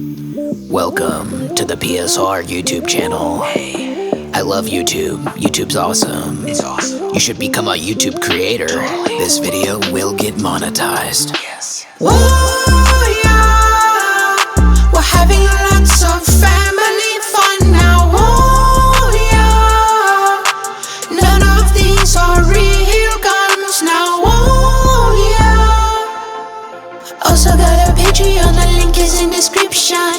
Welcome to the PSR YouTube channel. Hey, I love YouTube. YouTube's awesome. It's awesome. You should become a YouTube creator. Totally. This video will get monetized. Yes. Whoa, yeah. We're having lots of family fun now. Whoa, yeah. None of these are real guns now. Whoa, yeah. Also got a Patreon, the link is in description.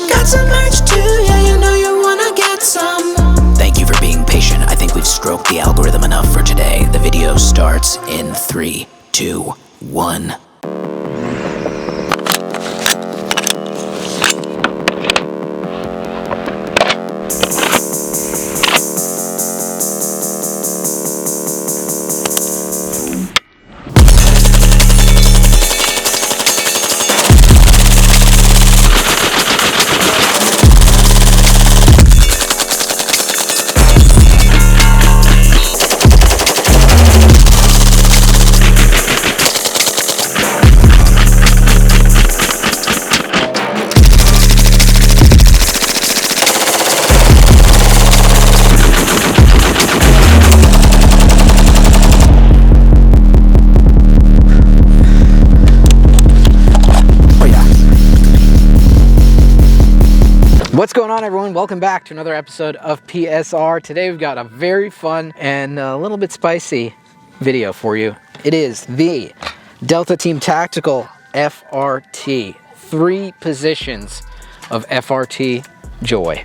Got some merch too, yeah, you know you wanna get some. Thank you for being patient. I think we've stroked the algorithm enough for today. The video starts in 3, 2, 1. What's going on, everyone? Welcome back to another episode of PSR. Today we've got a very fun and a little bit spicy video for you. It is the Delta Team Tactical FRT. 3 positions of FRT joy.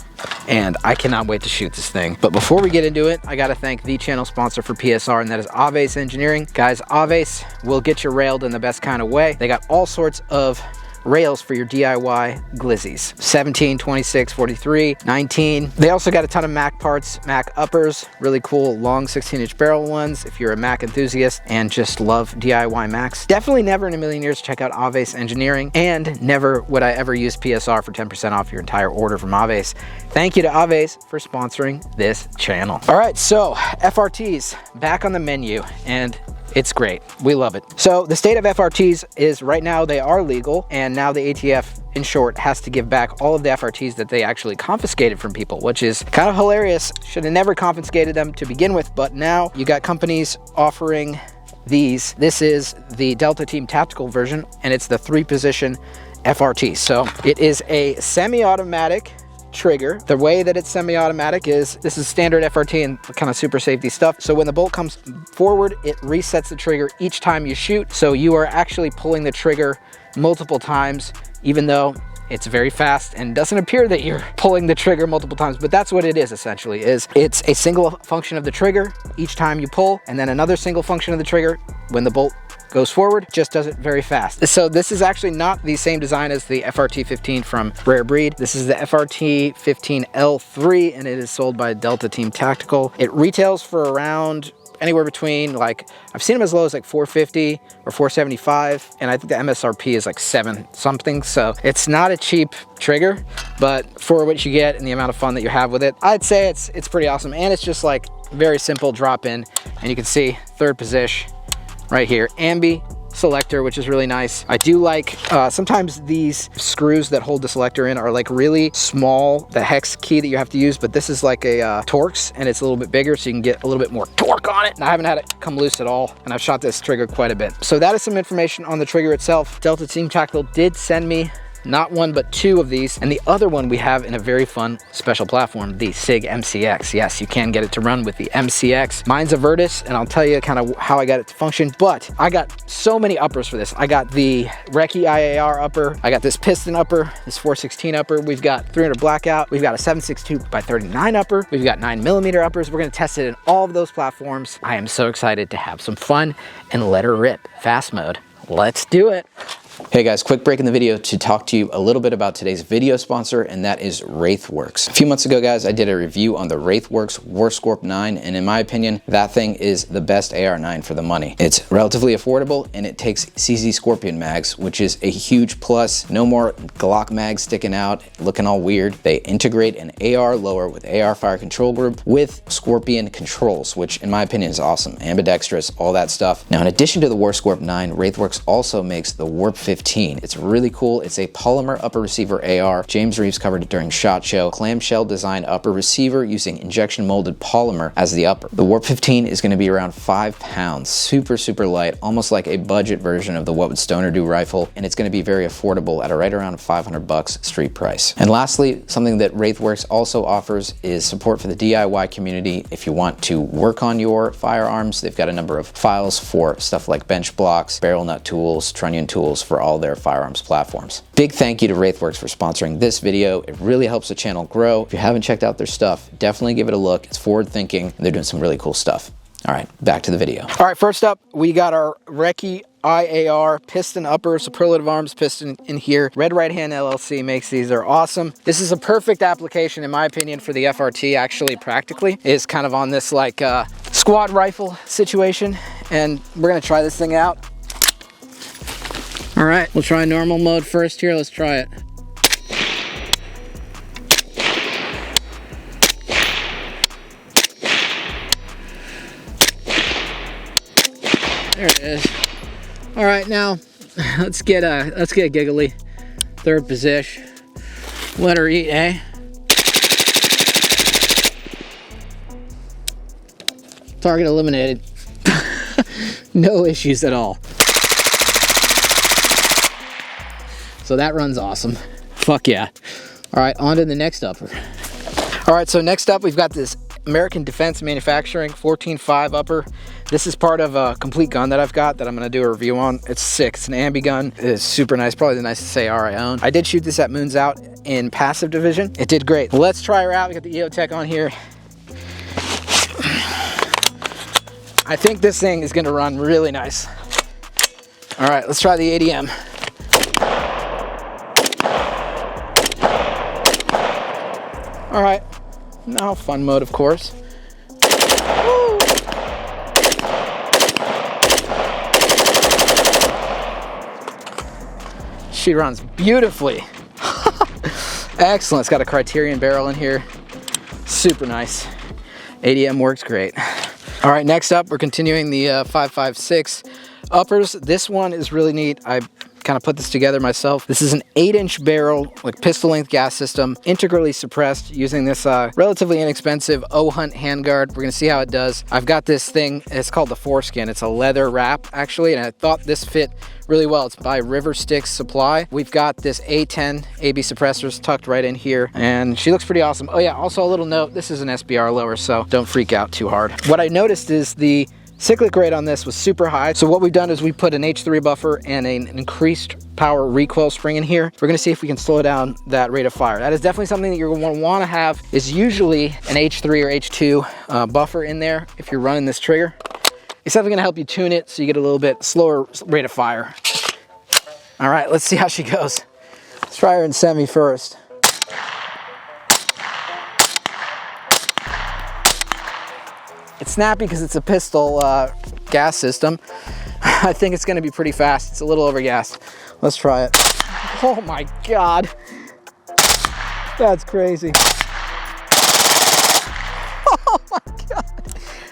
And I cannot wait to shoot this thing. But before we get into it, I gotta thank the channel sponsor for PSR, and that is Aves Engineering. Guys, Aves will get you railed in the best kind of way. They got all sorts of rails for your DIY glizzies. 17, 26, 43, 19. They also got a ton of Mac parts, Mac uppers, really cool long 16-inch barrel ones if you're a Mac enthusiast and just love DIY Macs. Definitely never in a million years check out Aves Engineering, and never would I ever use PSR for 10% off your entire order from Aves. Thank you to Aves for sponsoring this channel. All right, so FRTs back on the menu, and it's great. We love it. So the state of FRTs is right now they are legal, and now the ATF, in short, has to give back all of the FRTs that they actually confiscated from people, which is kind of hilarious. Should have never confiscated them to begin with, but now you got companies offering these. This is the Delta Team Tactical version, and it's the 3-position FRT. So it is a semi-automatic trigger. The way that it's semi-automatic is, this is standard FRT and kind of super safety stuff. So when the bolt comes forward, it resets the trigger each time you shoot. So you are actually pulling the trigger multiple times, even though it's very fast and doesn't appear that you're pulling the trigger multiple times, but that's what it is essentially. It's a single function of the trigger each time you pull, and then another single function of the trigger when the bolt goes forward, just does it very fast. So this is actually not the same design as the FRT-15 from Rare Breed. This is the FRT-15L3, and it is sold by Delta Team Tactical. It retails for around anywhere between, like, I've seen them as low as like $450 or $475, and I think the MSRP is like $7 something. So it's not a cheap trigger, but for what you get and the amount of fun that you have with it, I'd say it's pretty awesome. And it's just like very simple drop in, and you can see 3rd position right here, ambi selector, which is really nice. I do like sometimes these screws that hold the selector in are like really small, the hex key that you have to use, but this is like a Torx, and it's a little bit bigger, so you can get a little bit more torque on it. And I haven't had it come loose at all, and I've shot this trigger quite a bit. So that is some information on the trigger itself. Delta Team Tactical did send me not 1 but 2 of these, and the other one we have in a very fun special platform, the SIG MCX. Yes, you can get it to run with the MCX. Mine's a Virtus, and I'll tell you kind of how I got it to function, but I got so many uppers for this. I got the Reky I AR upper, I got this piston upper, this 416 upper, we've got 300 blackout, we've got a 7.62x39 upper, we've got 9mm uppers. We're gonna test it in all of those platforms. I am so excited to have some fun and let her rip. Fast mode. Let's do it. Hey guys, quick break in the video to talk to you a little bit about today's video sponsor, and that is Wraithworks. A few months ago, guys, I did a review on the Wraithworks Warscorp 9, and in my opinion, that thing is the best AR9 for the money. It's relatively affordable, and it takes CZ Scorpion mags, which is a huge plus. No more Glock mags sticking out, looking all weird. They integrate an AR lower with AR fire control group with Scorpion controls, which in my opinion is awesome. Ambidextrous, all that stuff. Now, in addition to the Warscorp 9, Wraithworks also makes the Warp AR-15. It's really cool. It's a polymer upper receiver AR. James Reeves covered it during SHOT Show. Clamshell design upper receiver using injection molded polymer as the upper. The Warp 15 is going to be around 5 pounds. Super light, almost like a budget version of the What Would Stoner Do rifle, and it's going to be very affordable at right around $500 street price. And lastly, something that Wraithworks also offers is support for the DIY community. If you want to work on your firearms, they've got a number of files for stuff like bench blocks, barrel nut tools, trunnion tools for all their firearms platforms. Big thank you to Wraithworks for sponsoring this video. It really helps the channel grow. If you haven't checked out their stuff, definitely give it a look. It's forward thinking, and they're doing some really cool stuff. All right, back to the video. All right, first up, we got our Reky I AR piston upper superlative arms piston in here. Red Right Hand LLC makes these. They're awesome. This is a perfect application, in my opinion, for the FRT. Actually, practically is kind of on this like squad rifle situation, and we're gonna try this thing out. All right, we'll try normal mode first here. Let's try it. There it is. All right, now let's get giggly. Third position. Let her eat, eh? Target eliminated. No issues at all. So that runs awesome. Fuck yeah. All right, on to the next upper. All right, so next up we've got this American Defense Manufacturing 14.5 upper. This is part of a complete gun that I've got that I'm gonna do a review on. It's sick, it's an ambi gun. It is super nice, probably the nicest AR I own. I did shoot this at Moons Out in passive division. It did great. Let's try her out. We got the EOTech on here. I think this thing is gonna run really nice. All right, let's try the ADM. All right, now fun mode, of course. Woo. She runs beautifully. Excellent, it's got a Criterion barrel in here. Super nice. ADM works great. All right, next up, we're continuing the 5.56 uppers. This one is really neat. I kind of put this together myself. This is an 8-inch barrel, like pistol length gas system, integrally suppressed using this relatively inexpensive O-Hunt handguard. We're gonna see how it does. I've got this thing, it's called the Foreskin. It's a leather wrap actually, and I thought this fit really well. It's by Riverstick Supply. We've got this A10 AB suppressors tucked right in here, and she looks pretty awesome. Oh yeah, also a little note, this is an SBR lower, so don't freak out too hard. What I noticed is the cyclic rate on this was super high. So what we've done is we put an H3 buffer and an increased power recoil spring in here. We're gonna see if we can slow down that rate of fire. That is definitely something that you're gonna wanna have, is usually an H3 or H2 buffer in there if you're running this trigger. It's definitely gonna help you tune it so you get a little bit slower rate of fire. All right, let's see how she goes. Let's try her in semi first. It's snappy because it's a pistol gas system. I think it's gonna be pretty fast. It's a little overgassed. Let's try it. Oh my God. That's crazy. Oh my God.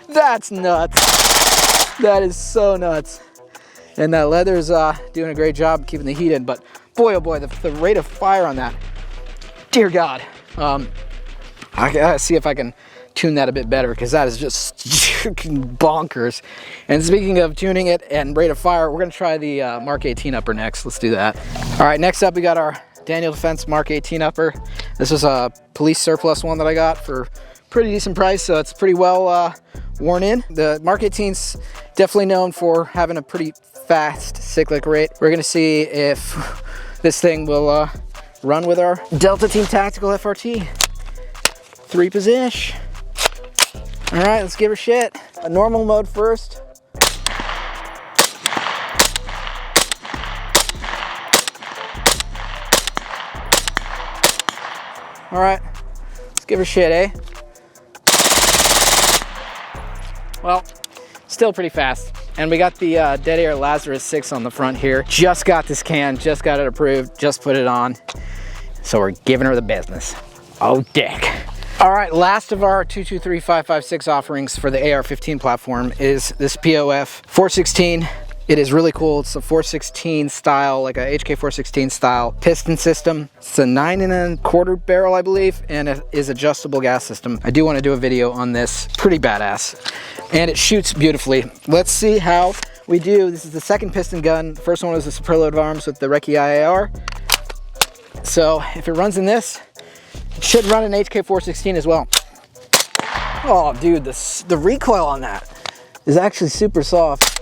That's nuts. That is so nuts. And that leather's doing a great job keeping the heat in, but boy, oh boy, the rate of fire on that, dear God. I gotta see if I can tune that a bit better, because that is just bonkers. And speaking of tuning it and rate of fire, we're gonna try the Mark 18 upper next. Let's do that. All right, next up we got our Daniel Defense Mark 18 upper. This is a police surplus one that I got for pretty decent price, so it's pretty well worn in. The Mark 18's definitely known for having a pretty fast cyclic rate. We're gonna see if this thing will run with our Delta Team Tactical FRT. 3 position. All right, let's give her shit. A normal mode first. All right, let's give her shit, eh? Well, still pretty fast. And we got the Dead Air Lazarus 6 on the front here. Just got this can, just got it approved, just put it on. So we're giving her the business. Oh, dick. All right, last of our 223-556 offerings for the AR-15 platform is this POF 416 It is really cool. It's a 416 style, like a HK 416 style piston system. It's a 9 1/4 barrel, I believe, and it is adjustable gas system. I do want to do a video on this. Pretty badass. And it shoots beautifully. Let's see how we do. This is the second piston gun. The first one was the Superload Arms with the Reky I AR. So if it runs in this, it should run in HK 416 as well. Oh, dude, the recoil on that is actually super soft.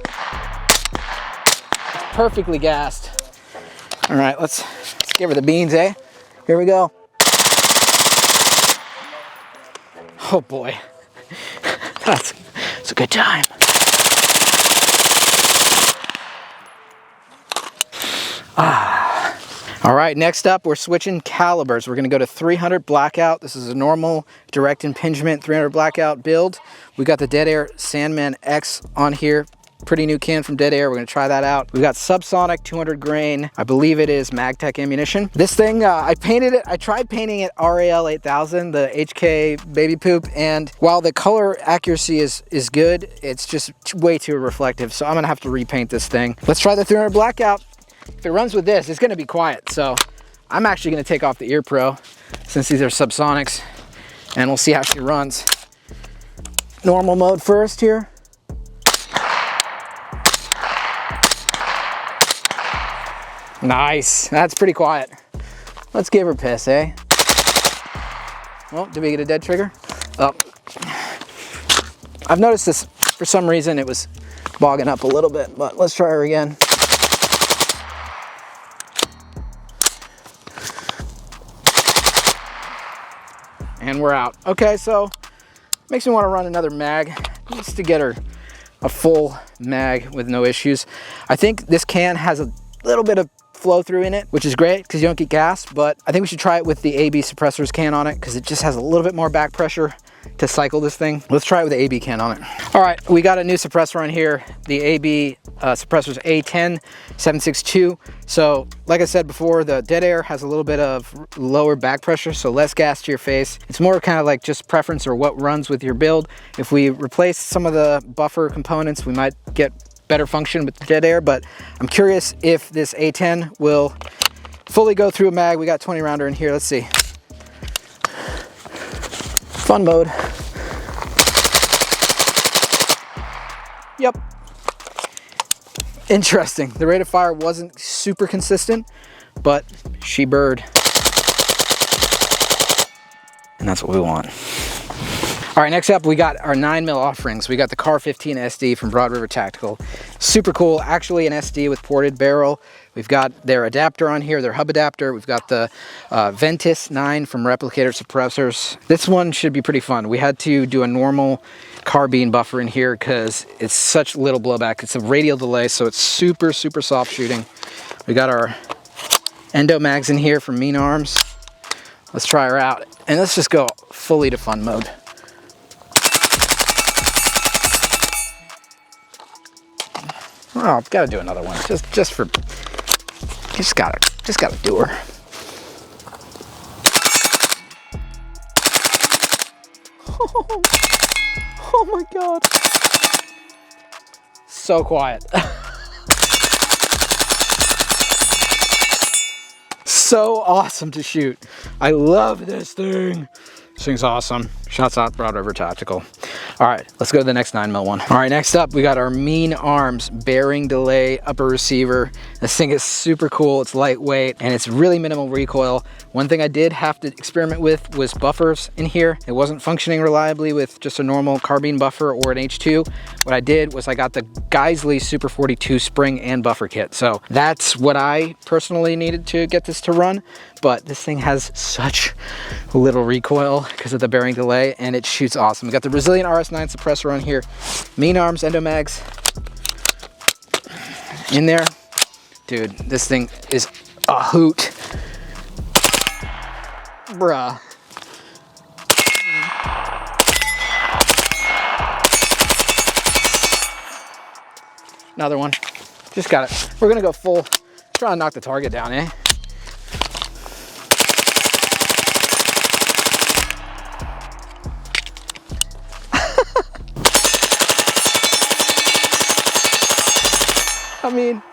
It's perfectly gassed. All right, let's give her the beans, eh? Here we go. Oh boy, it's a good time. All right, next up, we're switching calibers. We're gonna go to 300 blackout. This is a normal direct impingement 300 blackout build. We got the Dead Air Sandman X on here. Pretty new can from Dead Air. We're gonna try that out. We got subsonic 200 grain. I believe it is MagTech ammunition. This thing, I painted it. I tried painting it RAL 8000, the HK baby poop, and while the color accuracy is good, it's just way too reflective. So I'm gonna have to repaint this thing. Let's try the 300 blackout. If it runs with this, it's gonna be quiet. So I'm actually gonna take off the Ear Pro since these are subsonics, and we'll see how she runs. Normal mode first here. Nice, that's pretty quiet. Let's give her piss, eh? Oh, did we get a dead trigger? Oh. I've noticed this, for some reason, it was bogging up a little bit, but let's try her again. And we're out. Okay, so makes me want to run another mag just to get her a full mag with no issues. I think this can has a little bit of flow through in it, which is great because you don't get gas, but I think we should try it with the AB suppressors can on it because it just has a little bit more back pressure to cycle this thing. Let's try it with the AB can on it. All right, we got a new suppressor on here. The AB suppressor's A10 762. So like I said before, the Dead Air has a little bit of lower back pressure, so less gas to your face. It's more kind of like just preference or what runs with your build. If we replace some of the buffer components, we might get better function with the Dead Air, but I'm curious if this A10 will fully go through a mag. We got 20 rounder in here. Let's see. Fun mode. Yep. Interesting. The rate of fire wasn't super consistent, but she bird. And that's what we want. All right, next up, we got our 9mm offerings. We got the Car 15 SD from Broad River Tactical. Super cool, actually an SD with ported barrel. We've got their adapter on here, their hub adapter. We've got the Ventus 9 from Replicator Suppressors. This one should be pretty fun. We had to do a normal carbine buffer in here because it's such little blowback. It's a radial delay, so it's super, super soft shooting. We got our endo mags in here from Mean Arms. Let's try her out. And let's just go fully to fun mode. Oh, I've got to do another one. Just gotta do her. Oh my God. So quiet. So awesome to shoot. I love this thing. This thing's awesome. Shouts out Broad River Tactical. All right, let's go to the next 9mm one. All right, next up, we got our Mean Arms bearing delay upper receiver. This thing is super cool. It's lightweight and it's really minimal recoil. One thing I did have to experiment with was buffers in here. It wasn't functioning reliably with just a normal carbine buffer or an H2. What I did was I got the Geisley Super 42 spring and buffer kit. So that's what I personally needed to get this to run. But this thing has such little recoil because of the bearing delay, and it shoots awesome. We got the Resilient RS9 suppressor on here, Mean Arms endo mags in there. Dude, this thing is a hoot. Bruh. Another one. Just got it. We're gonna go full. Try to knock the target down, eh? I mean,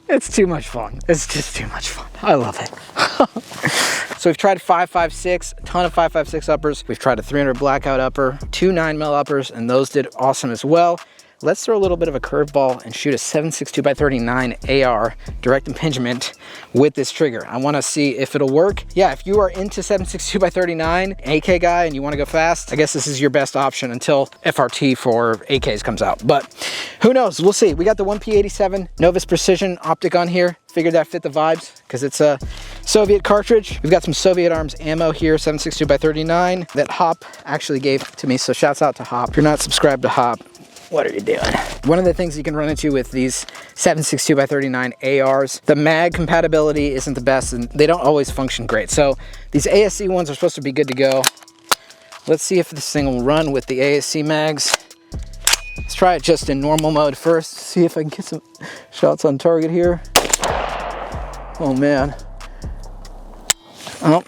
it's too much fun. It's just too much fun. I love it. So we've tried 5.56, a ton of 5.56 uppers. We've tried a 300 blackout upper, 2 9mm uppers, and those did awesome as well. Let's throw a little bit of a curveball and shoot a 7.62x39 AR direct impingement with this trigger. I want to see if it'll work. Yeah, if you are into 7.62x39 AK guy and you want to go fast, I guess this is your best option until FRT for AKs comes out. But who knows? We'll see. We got the 1P87 Novus Precision optic on here. Figured that fit the vibes because it's a Soviet cartridge. We've got some Soviet Arms ammo here, 7.62x39 that Hop actually gave to me. So shouts out to Hop. If you're not subscribed to Hop, what are you doing? One of the things you can run into with these 7.62x39 ARs, the mag compatibility isn't the best and they don't always function great. So these ASC ones are supposed to be good to go. Let's see if this thing will run with the ASC mags. Let's try it just in normal mode first. See if I can get some shots on target here. Oh man. Oh.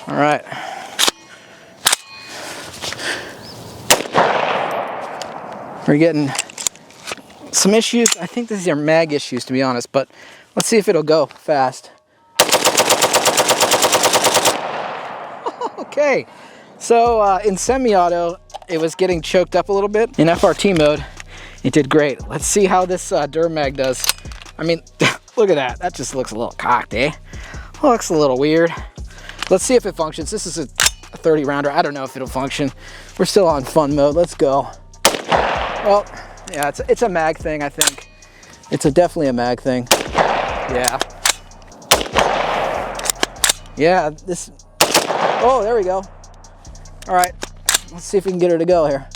All right. We're getting some issues. I think these are mag issues, to be honest, but let's see if it'll go fast. Okay, so in semi-auto, it was getting choked up a little bit. In FRT mode, it did great. Let's see how this Durmag does. I mean, look at that. That just looks a little cocked, eh? Looks a little weird. Let's see if it functions. This is a 30 rounder. I don't know if it'll function. We're still on fun mode. Let's go. Well, yeah, it's a mag thing, I think. It's definitely a mag thing. Yeah. Yeah, this... Oh, there we go. All right, let's see if we can get her to go here.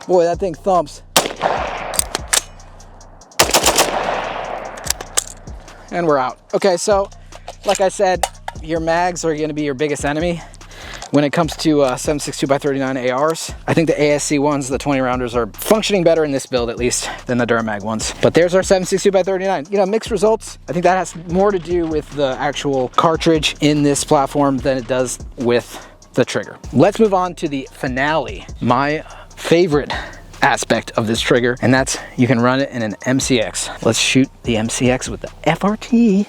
Boy, that thing thumps. And we're out. Okay, so like I said, your mags are gonna be your biggest enemy when it comes to 7.62x39 ARs. I think the ASC ones, the 20 rounders, are functioning better in this build at least than the Durmag ones. But there's our 7.62x39. You know, mixed results. I think that has more to do with the actual cartridge in this platform than it does with the trigger. Let's move on to the finale. My favorite aspect of this trigger, and that's you can run it in an MCX. Let's shoot the MCX with the FRT.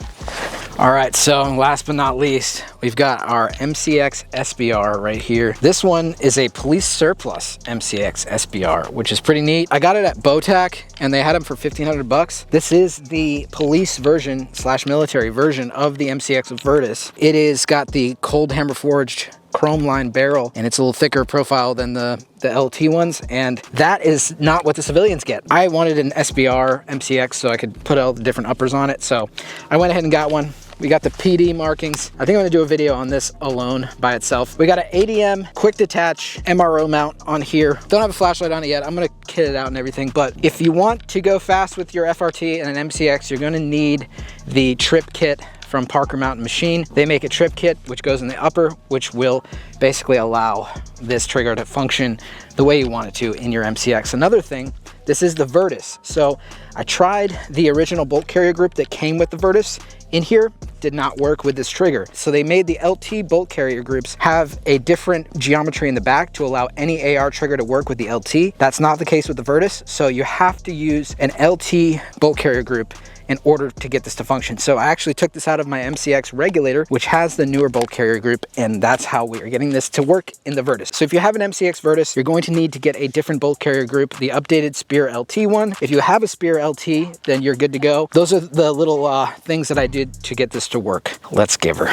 All right, so last but not least, we've got our MCX SBR right here. This one is a police surplus MCX SBR, which is pretty neat. I got it at Botac and they had them for 1,500 bucks. This is the police version / military version of the MCX Virtus. It is got the cold hammer forged chrome line barrel, and it's a little thicker profile than the LT ones, and that is not what the civilians get. I wanted an SBR MCX so I could put all the different uppers on it, so I went ahead and got one. We got the PD markings. I think I'm gonna do a video on this alone by itself. We got an ADM quick detach MRO mount on here. Don't have a flashlight on it yet. I'm gonna kit it out and everything, but if you want to go fast with your FRT and an MCX, you're gonna need the trip kit from Parker Mountain Machine. They make a trip kit which goes in the upper, which will basically allow this trigger to function the way you want it to in your MCX. Another thing, this is the Virtus. So I tried the original bolt carrier group that came with the Virtus. In here, did not work with this trigger. So they made the LT bolt carrier groups have a different geometry in the back to allow any AR trigger to work with the LT. That's not the case with the Virtus. So you have to use an LT bolt carrier group in order to get this to function. So I actually took this out of my MCX regulator, which has the newer bolt carrier group, and that's how we are getting this to work in the Virtus. So if you have an MCX Virtus, you're going to need to get a different bolt carrier group, the updated Spear LT one. If you have a Spear LT, then you're good to go. Those are the little things that I did to get this to work. Let's give her.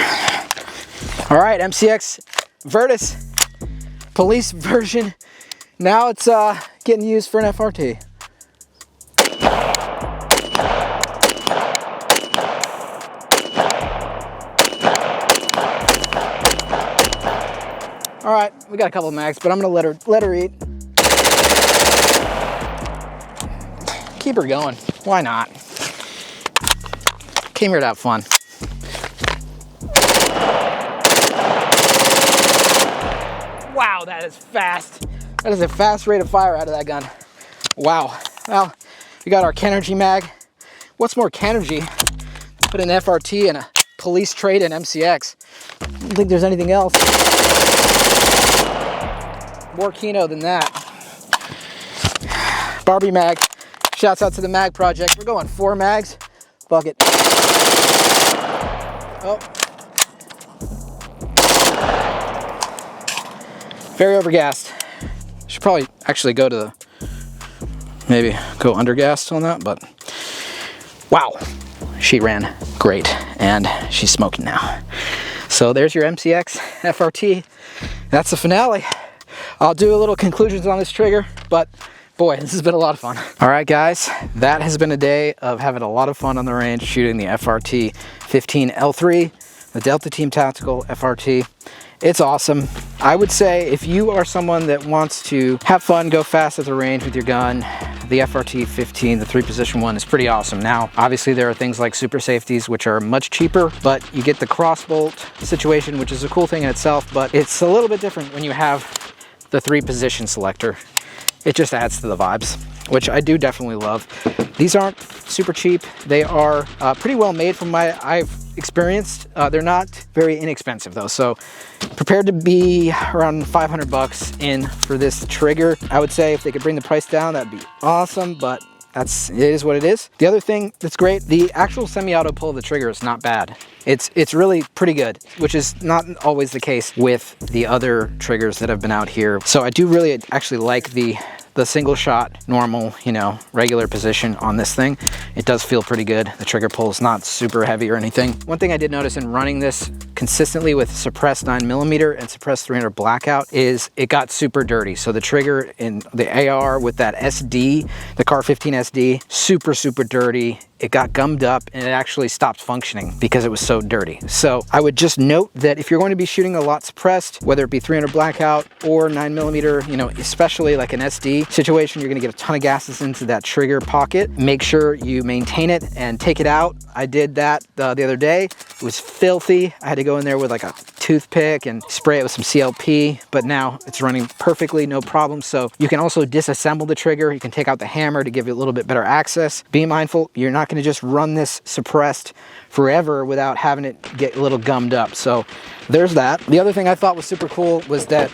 All right, MCX Virtus police version. Now it's getting used for an FRT. All right, we got a couple of mags, but I'm gonna let her eat. Keep her going. Why not? Came here to have fun. Wow, that is fast. That is a fast rate of fire out of that gun. Wow. Well, we got our Canergy mag. What's more Canergy Put an FRT and a police trade-in MCX. I don't think there's anything else more Kino than that. Barbie mag. Shouts out to the mag project. We're going 4 mags. Bucket. Oh. Very overgassed. Should probably actually go to the, maybe go undergassed on that, but wow. She ran great and she's smoking now. So there's your MCX FRT. That's the finale. I'll do a little conclusions on this trigger, but boy, this has been a lot of fun. All right, guys, that has been a day of having a lot of fun on the range shooting the FRT 15L3, the Delta Team Tactical FRT. It's awesome. I would say if you are someone that wants to have fun, go fast at the range with your gun, the FRT 15, the 3-position one, is pretty awesome. Now, obviously there are things like super safeties, which are much cheaper, but you get the crossbolt situation, which is a cool thing in itself, but it's a little bit different when you have the 3-position selector. It just adds to the vibes, which I do definitely love. These aren't super cheap. They are pretty well made from what I've experienced. They're not very inexpensive though, so prepared to be around 500 bucks in for this trigger. I would say if they could bring the price down, that'd be awesome, but it is what it is. The other thing that's great, the actual semi-auto pull of the trigger is not bad. It's really pretty good, which is not always the case with the other triggers that have been out here. So I do really actually like the single shot, normal, you know, regular position on this thing. It does feel pretty good. The trigger pull is not super heavy or anything. One thing I did notice in running this consistently with suppressed 9mm and suppressed 300 blackout is it got super dirty. So the trigger in the AR with that SD, the Car 15 SD, super dirty. It got gummed up and it actually stopped functioning because it was so dirty. So I would just note that if you're going to be shooting a lot suppressed, whether it be 300 blackout or 9mm, you know, especially like an SD situation, you're gonna get a ton of gases into that trigger pocket. Make sure you maintain it and take it out. I did that the other day. It was filthy. I had to go in there with like a toothpick and spray it with some CLP, but now it's running perfectly, no problem. So you can also disassemble the trigger. You can take out the hammer to give you a little bit better access. Be mindful, you're not gonna just run this suppressed forever without having it get a little gummed up. So there's that. The other thing I thought was super cool was that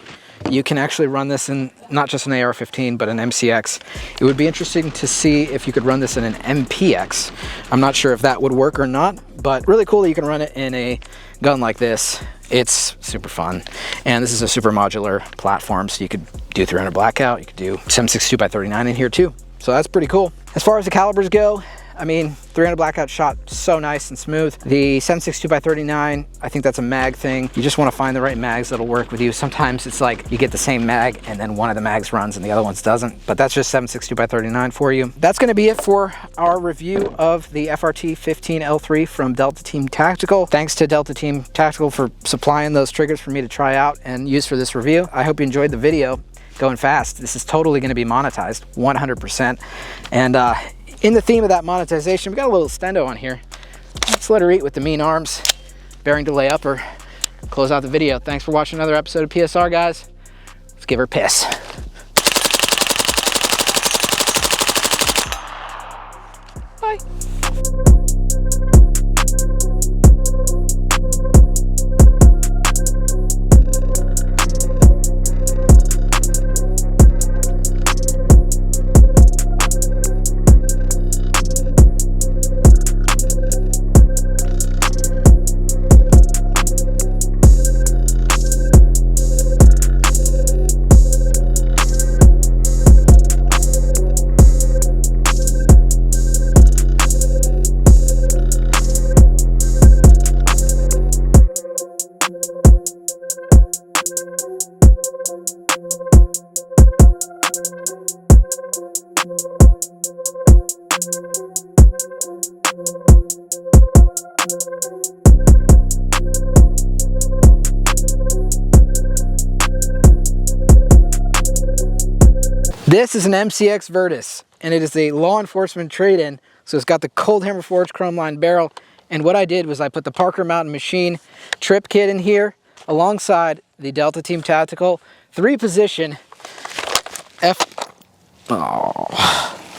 you can actually run this in not just an AR-15, but an MCX. It would be interesting to see if you could run this in an MPX. I'm not sure if that would work or not, but really cool that you can run it in a gun like this. It's super fun. And this is a super modular platform, so you could do 300 blackout, you could do 7.62x39 in here too. So that's pretty cool. As far as the calibers go, I mean, 300 blackout shot so nice and smooth. The 7.62x39, I think that's a mag thing. You just want to find the right mags that'll work with you. Sometimes it's like you get the same mag and then one of the mags runs and the other ones doesn't, but that's just 7.62x39 for you. That's going to be it for our review of the FRT 15L3 from Delta Team Tactical. Thanks to Delta Team Tactical for supplying those triggers for me to try out and use for this review. I hope you enjoyed the video. Going fast. This is totally going to be monetized, 100%. And in the theme of that monetization, we got a little stendo on here. Let's let her eat with the mean arms. Bearing delay upper. Close out the video. Thanks for watching another episode of PSR, guys. Let's give her piss. Bye. This is an MCX Virtus, and it is a law enforcement trade-in, so it's got the cold hammer forged chrome lined barrel. And what I did was I put the Parker Mountain Machine trip kit in here alongside the Delta Team Tactical 3-position